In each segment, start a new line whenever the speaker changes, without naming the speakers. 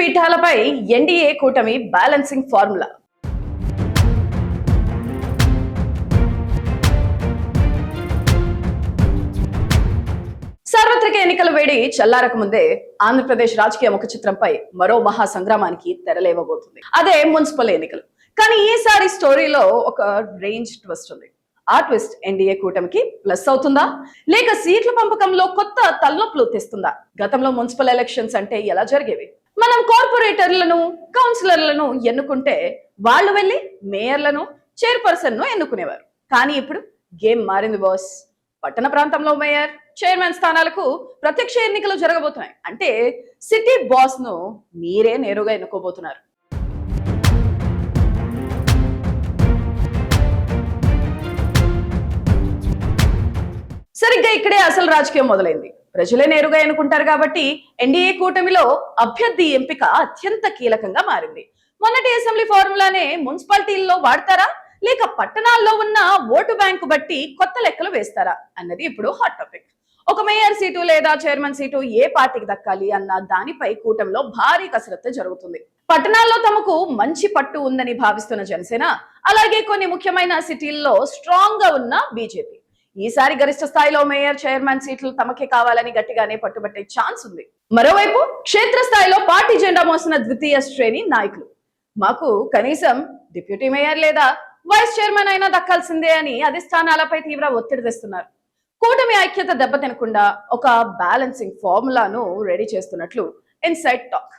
పీఠాలపై NDA కూటమి balancing formula. సార్వత్రిక ఎన్నికల వేడి చల్లారక ముందే ఆంధ్రప్రదేశ్ రాజకీయ ముఖ చిత్రంపై మరో మహా సంగ్రామానికి తెరలేవబోతుంది. అదే మున్సిపల్ ఎన్నికలు. కానీ ఈసారి స్టోరీలో ఒక రేంజ్ ట్విస్ట్ ఉంది. ఆ ట్విస్ట్ ఎన్డీఏ కూటమికి ప్లస్ అవుతుందా, లేక సీట్ల పంపకంలో కొత్త తలనొప్పులు తెస్తుందా? గతంలో మున్సిపల్ ఎలక్షన్స్ అంటే ఎలా జరిగేవి? మనం కార్పొరేటర్లను, కౌన్సిలర్లను ఎన్నుకుంటే వాళ్ళు వెళ్ళి మేయర్లను, చైర్పర్సన్ ను ఎన్నుకునేవారు. కానీ ఇప్పుడు గేమ్ మారింది బాస్. పట్టణ ప్రాంతంలో మేయర్, చైర్మన్ స్థానాలకు ప్రత్యక్ష ఎన్నికలు జరగబోతున్నాయి. అంటే సిటీ బాస్ ను మీరే నేరుగా ఎన్నుకోబోతున్నారు. సరిగ్గా ఇక్కడే అసలు రాజకీయం మొదలైంది. ప్రజలే నేరుగా ఎన్నుకుంటారు కాబట్టి ఎన్డీఏ కూటమిలో అభ్యర్థి ఎంపిక అత్యంత కీలకంగా మారింది. మొన్నటి అసెంబ్లీ ఫార్ములానే మున్సిపాలిటీల్లో వాడతారా, లేక పట్టణాల్లో ఉన్న ఓటు బ్యాంకు బట్టి కొత్త లెక్కలు వేస్తారా అన్నది ఇప్పుడు హాట్ టాపిక్. ఒక మేయర్ సీటు లేదా చైర్మన్ సీటు ఏ పార్టీకి దక్కాలి అన్న దానిపై కూటమిలో భారీ కసరత్తు జరుగుతుంది. పట్టణాల్లో తమకు మంచి పట్టు ఉందని భావిస్తున్న జనసేన, అలాగే కొన్ని ముఖ్యమైన సిటీల్లో స్ట్రాంగ్ గా ఉన్న బీజేపీ ఈసారి గరిష్ట స్థాయిలో మేయర్, చైర్మన్ సీట్లు తమకే కావాలని గట్టిగానే పట్టుబట్టే ఛాన్స్ ఉంది. మరోవైపు క్షేత్రస్థాయిలో పార్టీ జెండా మోసిన ద్వితీయ శ్రేణి నాయకులు, మాకు కనీసం డిప్యూటీ మేయర్ లేదా వైస్ చైర్మన్ అయినా దక్కాల్సిందే అని అధిష్టానాలపై తీవ్ర ఒత్తిడి తెస్తున్నారు. కూటమి ఐక్యత దెబ్బతినకుండా ఒక బ్యాలెన్సింగ్ ఫార్ములాను రెడీ చేస్తున్నట్లు ఇన్సైడ్ టాక్.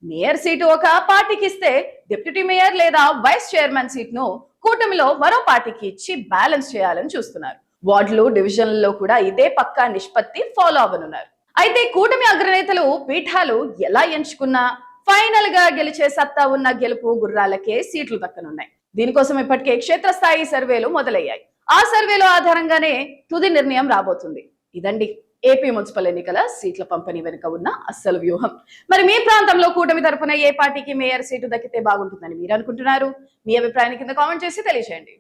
మేయర్ సీటు ఒక పార్టీకి ఇస్తే డిప్యూటీ మేయర్ లేదా వైస్ చైర్మన్ సీట్ ను కూటమిలో మరో పార్టీకి ఇచ్చి బ్యాలెన్స్ చేయాలని చూస్తున్నారు. వార్డులు, డివిజన్లలో కూడా ఇదే పక్కా నిష్పత్తి ఫాలో అవ్వనున్నారు. అయితే కూటమి అగ్రనేతలు పీఠాలు ఎలా ఎంచుకున్నా ఫైనల్ గా గెలిచే సత్తా ఉన్న గెలుపు గుర్రాలకే సీట్లు దక్కనున్నాయి. దీనికోసం ఇప్పటికే క్షేత్రస్థాయి సర్వేలు మొదలయ్యాయి. ఆ సర్వేల ఆధారంగానే తుది నిర్ణయం రాబోతుంది. ఇదండి ఏపీ మున్సిపల్ ఎన్నికల సీట్ల పంపిణీ వెనుక ఉన్న అస్సలు వ్యూహం. మరి మీ ప్రాంతంలో కూటమి తరఫున ఏ పార్టీకి మేయర్ సీటు దక్కితే బాగుంటుందని మీరు అనుకుంటున్నారు? మీ అభిప్రాయాన్ని కింద కామెంట్ చేసి తెలియజేయండి.